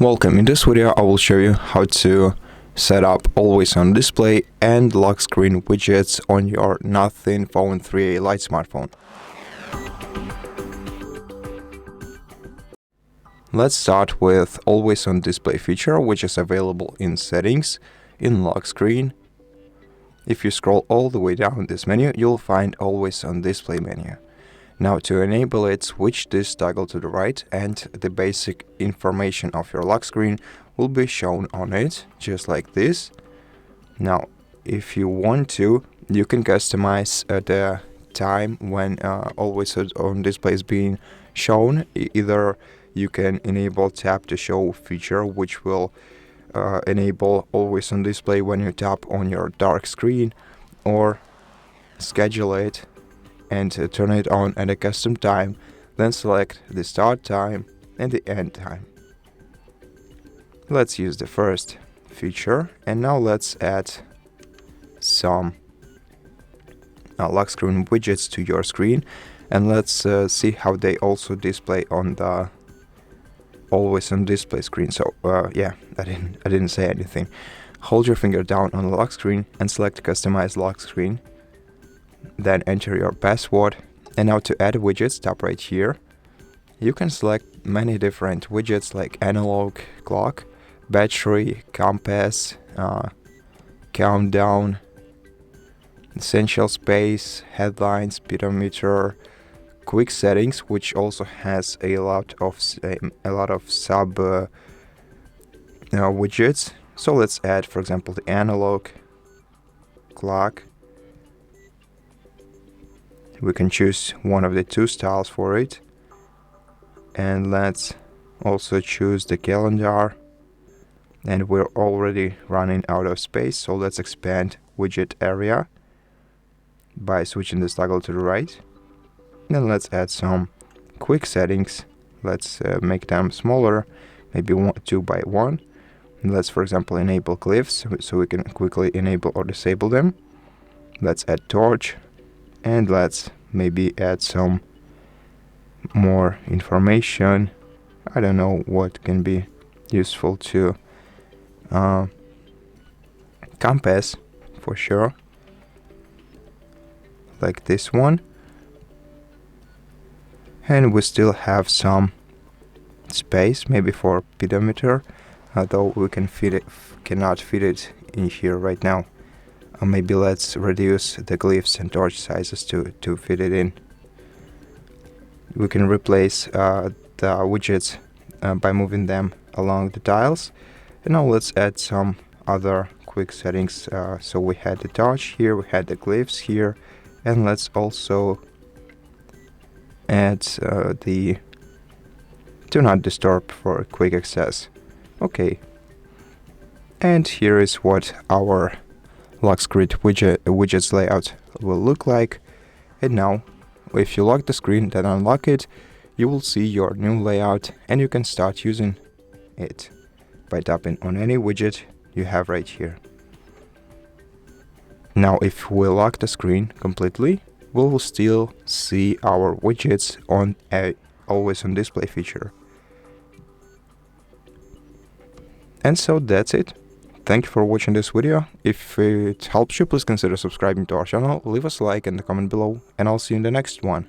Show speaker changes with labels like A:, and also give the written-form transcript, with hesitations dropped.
A: Welcome. In this video I will show you how to set up always on display and lock screen widgets on your Nothing Phone 3a Lite smartphone. Let's start with always on display feature, which is available in settings, in lock screen. If you scroll all the way down this menu, you'll find always on display menu. Now to enable it, switch this toggle to the right and the basic information of your lock screen will be shown on it, just like this. Now, if you want to, you can customize the time when always on display is being shown. Either you can enable tap to show feature, which will enable always on display when you tap on your dark screen, or schedule it and turn it on at a custom time, then select the start time and the end time. Let's use the first feature, and now let's add some lock screen widgets to your screen, and let's see how they also display on the always on display screen. So yeah, I didn't say anything. Hold your finger down on the lock screen and select customize lock screen. Then enter your password, and now to add widgets, tap right here. You can select many different widgets like analog, clock, battery, compass, countdown, essential space, headline, speedometer, quick settings, which also has a lot of sub widgets. So let's add, for example, the analog, clock. We can choose one of the two styles for it, and let's also choose the calendar. And we're already running out of space, so let's expand widget area by switching this toggle to the right. Then let's add some quick settings. Let's make them smaller, maybe 2 by 1. And let's, for example, enable Glyphs so we can quickly enable or disable them. Let's add torch. And let's maybe add some more information. I don't know what can be useful to compass for sure, like this one. And we still have some space maybe for speedometer, although we cannot fit it in here right now. Maybe let's reduce the glyphs and torch sizes to fit it in. We can replace the widgets by moving them along the tiles. And now let's add some other quick settings. So we had the torch here, we had the glyphs here, and let's also add the do not disturb for quick access. Okay. And here is what our lock screen widgets layout will look like. And now if you lock the screen, then unlock it, you will see your new layout, and you can start using it by tapping on any widget you have right here. Now if we lock the screen completely, we will still see our widgets on a always on display feature. And so that's it. Thank you for watching this video. If it helps you, please consider subscribing to our channel, leave us a like and a comment below, and I'll see you in the next one.